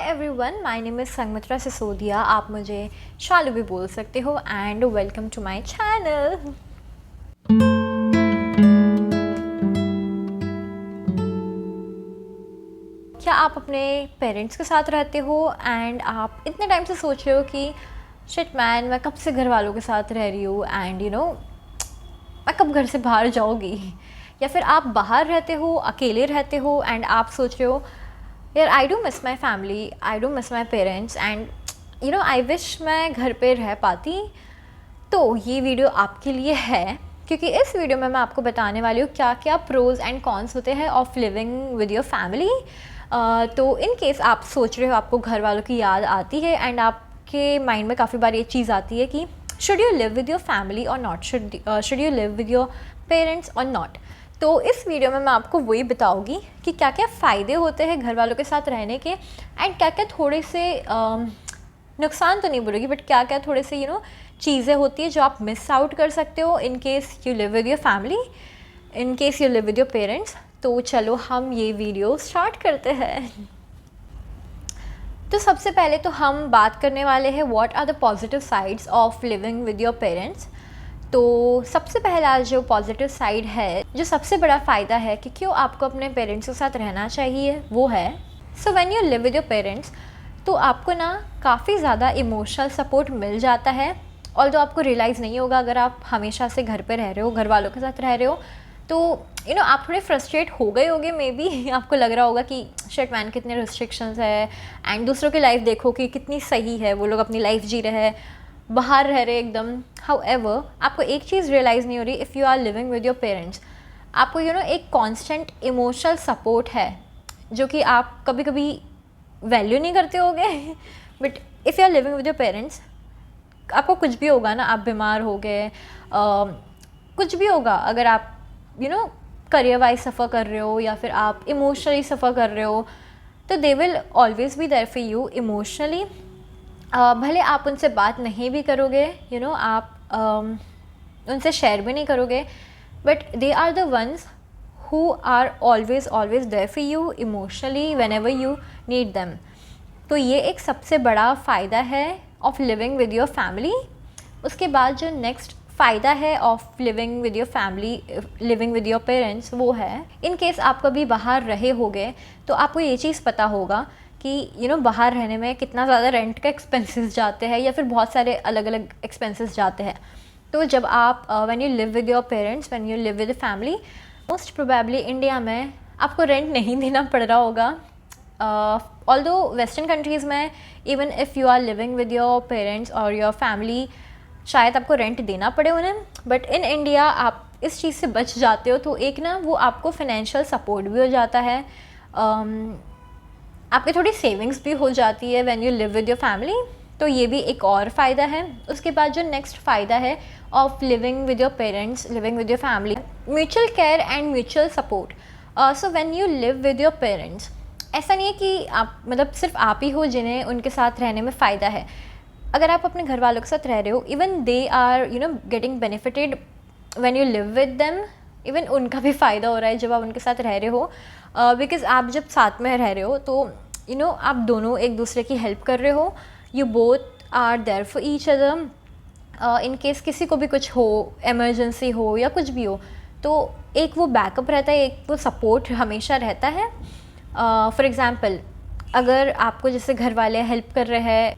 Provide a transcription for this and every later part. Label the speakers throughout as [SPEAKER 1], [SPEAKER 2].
[SPEAKER 1] Everyone, my name is Sanghamitra Sisodia. आप मुझे शालू भी बोल सकते हो and welcome to my channel. क्या आप अपने पेरेंट्स के साथ रहते हो एंड आप इतने टाइम से सोच रहे हो कि शिट मैन, मैं कब से घर वालों के साथ रह रही हूँ एंड मैं कब घर से बाहर जाऊँगी। या फिर आप बाहर रहते हो, अकेले रहते हो एंड आप सोच रहे हो यार I do miss my family, I do miss my parents and I wish मैं घर पे रह पाती। तो ये वीडियो आपके लिए है, क्योंकि इस वीडियो में मैं आपको बताने वाली हूँ क्या क्या प्रोज़ एंड कॉन्स होते हैं of living with your family. तो इन केस आप सोच रहे हो, आपको घर वालों की याद आती है एंड आपके माइंड में काफ़ी बार ये चीज़ आती है कि should you live with your family और not, should you live with your parents और नॉट। तो इस वीडियो में मैं आपको वही बताऊंगी कि क्या क्या फ़ायदे होते हैं घर वालों के साथ रहने के एंड क्या क्या थोड़े से नुकसान तो नहीं बोलेगी, बट क्या क्या थोड़े से चीज़ें होती है जो आप मिस आउट कर सकते हो in case you live with your family, in case you live with your parents. तो चलो हम ये वीडियो स्टार्ट करते हैं। तो सबसे पहले तो हम बात करने वाले हैं what are the positive sides of living with your parents. तो सबसे पहला जो पॉजिटिव साइड है, जो सबसे बड़ा फ़ायदा है कि क्यों आपको अपने पेरेंट्स के साथ रहना चाहिए, वो है so when you live with your parents तो आपको ना काफ़ी ज़्यादा इमोशनल सपोर्ट मिल जाता है। ऑल्दो आपको रियलाइज़ नहीं होगा अगर आप हमेशा से घर पे रह रहे हो, घर वालों के साथ रह रहे हो, तो आप थोड़े फ्रस्ट्रेट हो गए होगे मे बी। आपको लग रहा होगा कि शिट मैन कितने रिस्ट्रिक्शंस है एंड दूसरों की लाइफ देखो कि कितनी सही है, वो लोग अपनी लाइफ जी रहे हैं, बाहर रह रहे एकदम। हाउएवर आपको एक चीज़ रियलाइज़ नहीं हो रही, if you are living with your parents आपको एक कांस्टेंट इमोशनल सपोर्ट है जो कि आप कभी कभी वैल्यू नहीं करते होगे। But if you are living with your parents आपको कुछ भी होगा ना, आप बीमार हो गए, कुछ भी होगा, अगर आप करियर वाइज सफ़र कर रहे हो या फिर आप इमोशनली सफ़र कर रहे हो, तो they will always be there for you emotionally. भले आप उनसे बात नहीं भी करोगे, आप उनसे शेयर भी नहीं करोगे, but they are the ones who are always there for you emotionally whenever you need them. तो ये एक सबसे बड़ा फ़ायदा है of living with your family. उसके बाद जो नेक्स्ट फ़ायदा है of living with your family, living with your parents, वो है इन केस आप कभी बाहर रहे होगे तो आपको ये चीज़ पता होगा कि बाहर रहने में कितना ज़्यादा रेंट का एक्सपेंसेस जाते हैं या फिर बहुत सारे अलग अलग एक्सपेंसेस जाते हैं। तो जब आप when you live with your parents, when you live with family, most probably India में आपको रेंट नहीं देना पड़ रहा होगा। ऑल्दो वेस्टर्न कंट्रीज़ में even if you are living with your parents और योर फैमिली शायद आपको रेंट देना पड़े उन्हें, बट इन इंडिया आप इस चीज़ से बच जाते हो। तो एक ना वो आपको फाइनेंशियल सपोर्ट भी हो जाता है, आपकी थोड़ी सेविंग्स भी हो जाती है when you live with your family. तो ये भी एक और फ़ायदा है। उसके बाद जो नेक्स्ट फ़ायदा है of living with your parents, living with your family, mutual care and mutual support. So when you live with your parents, ऐसा नहीं है कि आप सिर्फ आप ही हो जिन्हें उनके साथ रहने में फ़ायदा है। अगर आप अपने घर वालों के साथ रह रहे हो, even they are getting benefited when you live with them. Even उनका भी फ़ायदा हो रहा है जब आप उनके साथ रह रहे हो, बिकॉज़ आप जब साथ में रह रहे हो तो आप दोनों एक दूसरे की हेल्प कर रहे हो, you both are there for each other. In case किसी को भी कुछ हो, इमरजेंसी हो या कुछ भी हो, तो एक वो बैकअप रहता है, एक वो सपोर्ट हमेशा रहता है। फॉर एग्ज़ाम्पल, अगर आपको जैसे घर वाले हेल्प कर रहे हैं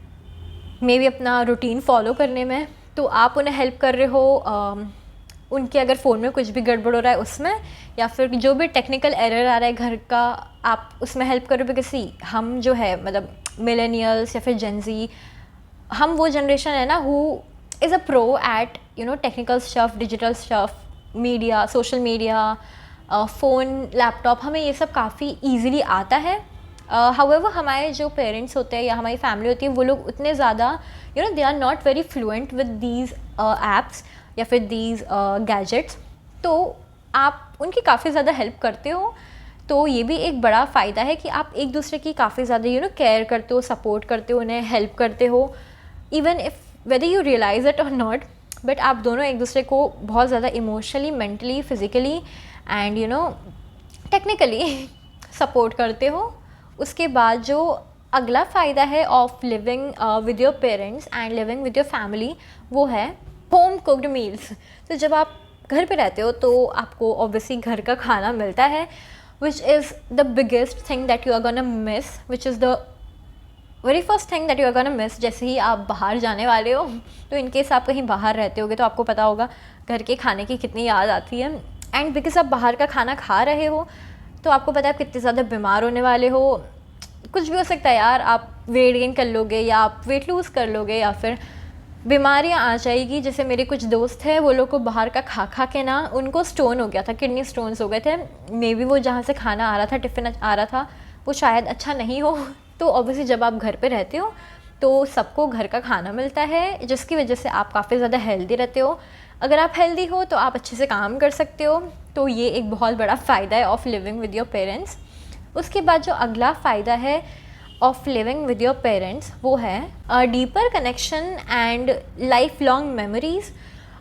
[SPEAKER 1] मे बी अपना रूटीन फॉलो करने में, तो आप उन्हें हेल्प कर रहे हो उनके अगर फ़ोन में कुछ भी गड़बड़ हो रहा है उसमें, या फिर जो भी टेक्निकल एरर आ रहा है घर का, आप उसमें हेल्प करो। बिकॉज हम जो है मिलेनियल्स या फिर जेनजी, हम वो जनरेशन है ना who is a pro at technical stuff, digital stuff, media, social media, phone, laptop, हमें ये सब काफ़ी ईज़िली आता है। हाउएवर हमारे जो पेरेंट्स होते हैं या हमारी फैमिली होती है, वो लोग उतने ज़्यादा they are not very fluent with these apps या फिर दीज गैजेट्स। तो आप उनकी काफ़ी ज़्यादा हेल्प करते हो। तो ये भी एक बड़ा फ़ायदा है कि आप एक दूसरे की काफ़ी ज़्यादा केयर करते हो, सपोर्ट करते हो, उन्हें हेल्प करते हो, even if whether you realise it और नॉट, बट आप दोनों एक दूसरे को बहुत ज़्यादा emotionally, mentally, physically and technically support करते हो। उसके बाद जो अगला फ़ायदा है of living with your parents and living with your family, वो है होम कुक्ड मील्स। तो जब आप घर पे रहते हो तो आपको ऑब्वियसली घर का खाना मिलता है, which is the biggest thing that you are gonna miss, which is the very first thing that you are gonna miss. जैसे ही आप बाहर जाने वाले हो, तो इनकेस आप कहीं बाहर रहते होगे तो आपको पता होगा घर के खाने की कितनी याद आती है। एंड बिकॉज आप बाहर का खाना खा रहे हो तो आपको पता है आप कितने ज़्यादा बीमार होने वाले हो। कुछ भी हो सकता है यार, आप वेट गेन कर लोगे या आप वेट लूज़ कर लोगे या फिर बीमारियाँ आ जाएगी। जैसे मेरे कुछ दोस्त हैं, वो लोग को बाहर का खा खा के ना उनको स्टोन हो गया था, किडनी स्टोन्स हो गए थे। मे बी वो जहाँ से खाना आ रहा था, टिफ़िन आ रहा था, वो शायद अच्छा नहीं हो। तो ऑब्वियसली जब आप घर पे रहते हो तो सबको घर का खाना मिलता है, जिसकी वजह से आप काफ़ी ज़्यादा हेल्दी रहते हो। अगर आप हेल्दी हो तो आप अच्छे से काम कर सकते हो। तो ये एक बहुत बड़ा फ़ायदा है of living with your parents. उसके बाद जो अगला फ़ायदा है of living with your parents, वो है deeper connection and life long memories.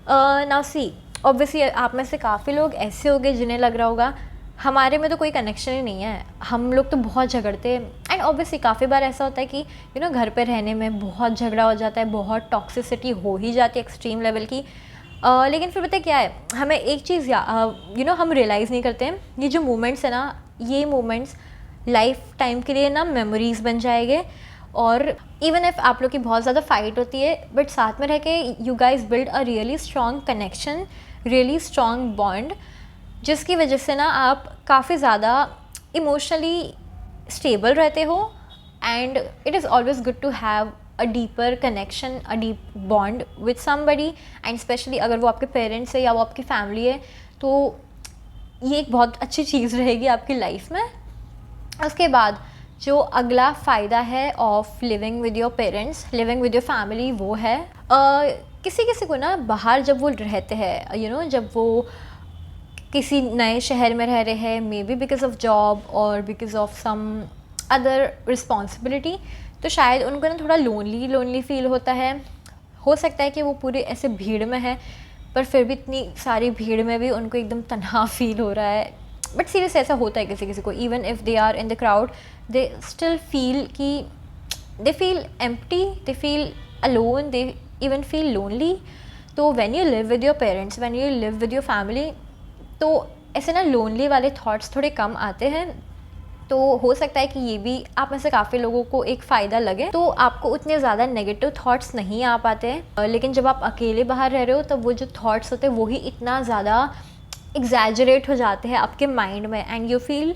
[SPEAKER 1] Now see, obviously आप में से काफ़ी लोग ऐसे होंगे जिन्हें लग रहा होगा हमारे में तो कोई कनेक्शन ही नहीं है, हम लोग तो बहुत झगड़ते हैं। एंड ऑब्वियसली काफ़ी बार ऐसा होता है कि घर पे रहने में बहुत झगड़ा हो जाता है, बहुत टॉक्सिसिटी हो ही जाती है एक्सट्रीम लेवल की। लेकिन फिर पता क्या है, हमें एक चीज़ हम रियलाइज़ नहीं करते हैं, ये जो मोमेंट्स है ना, ये मोमेंट्स लाइफ टाइम के लिए ना मेमोरीज़ बन जाएंगे। और इवन इफ़ आप लोग की बहुत ज़्यादा फाइट होती है, बट साथ में रह के you guys build a really strong connection, really strong bond, जिसकी वजह से ना आप काफ़ी ज़्यादा इमोशनली स्टेबल रहते हो। And it is always good to have a deeper connection, a deep bond with somebody, and specially अगर वो आपके पेरेंट्स है या वो आपकी फैमिली है, तो ये एक बहुत अच्छी चीज़ रहेगी आपकी लाइफ में। उसके बाद जो अगला फ़ायदा है of living with your parents, living with your family, वो है किसी किसी को ना बाहर जब वो रहते हैं, जब वो किसी नए शहर में रह रहे हैं, maybe because of job और because of some other responsibility, तो शायद उनको ना थोड़ा लोनली फील होता है। हो सकता है कि वो पूरे ऐसे भीड़ में है, पर फिर भी इतनी सारी भीड़ में भी उनको एकदम तन्हा फील हो रहा है। बट सीरियस ऐसा होता है किसी किसी को, even if they are in the crowd, they still feel कि they feel empty, they feel alone, they even feel lonely. तो when you live with your parents, when you live with your family, तो ऐसे ना lonely वाले thoughts थोड़े कम आते हैं। तो हो सकता है कि ये भी आप में से काफ़ी लोगों को एक फ़ायदा लगे, तो आपको उतने ज़्यादा नेगेटिव थॉट्स नहीं आ पाते हैं। लेकिन जब आप अकेले बाहर रह रहे हो, तब वो जो थॉट्स होते हैं वही इतना ज़्यादा एग्जैजरेट हो जाते हैं आपके माइंड में, and you feel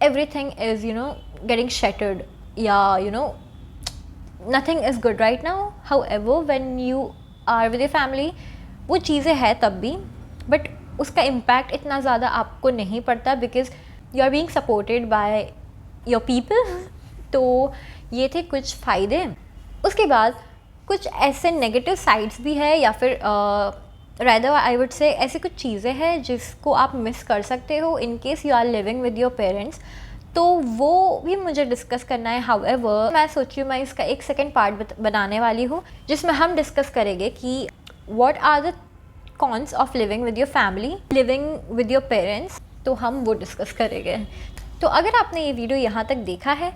[SPEAKER 1] everything is getting shattered, या nothing is good right now. However when you are with your family, वो चीज़ें हैं तब भी, बट उसका इम्पैक्ट इतना ज़्यादा आपको नहीं पड़ता, because you are being supported by your people. तो ये थे कुछ फ़ायदे। उसके बाद कुछ ऐसे नेगेटिव साइड्स भी है, या फिर रादर आई वुड से ऐसी कुछ चीज़ें हैं जिसको आप मिस कर सकते हो in case you are living with your parents, तो वो भी मुझे डिस्कस करना है। हाउएवर मैं सोच रही हूँ मैं इसका एक सेकेंड पार्ट बनाने वाली हूँ, जिसमें हम डिस्कस करेंगे कि what are the cons of living with your family, living with your parents, तो हम वो डिस्कस करेंगे। तो अगर आपने ये वीडियो यहाँ तक देखा है,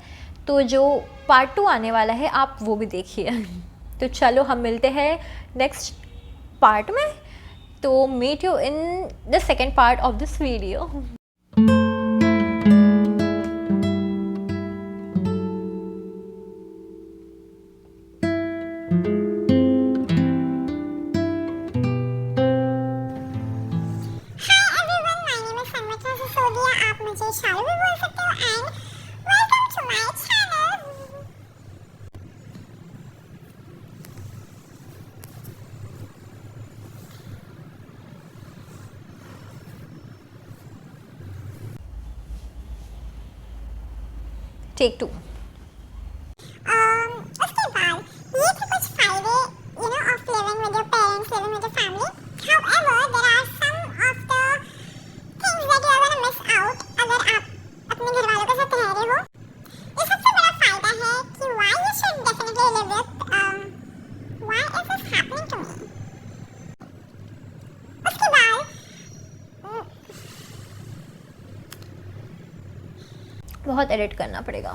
[SPEAKER 1] तो जो पार्ट 2 आने वाला है आप वो भी देखिए। तो चलो हम मिलते हैं नेक्स्ट पार्ट में। तो meet you in the second part of this video.
[SPEAKER 2] Shalu भी बोल सकते हो, and welcome to my channel.
[SPEAKER 1] Take 2।
[SPEAKER 2] उसके बाद ये थे कुछ फायदे of living with your parents, living with your family. However there are some of the things that you are gonna miss out अगर आप अपने घर वालों के साथ रह रहे हो। ये सबसे बड़ा फायदा है कि why you should definitely live with, why is this happening to me. उसके बाद
[SPEAKER 1] बहुत एडिट करना पड़ेगा।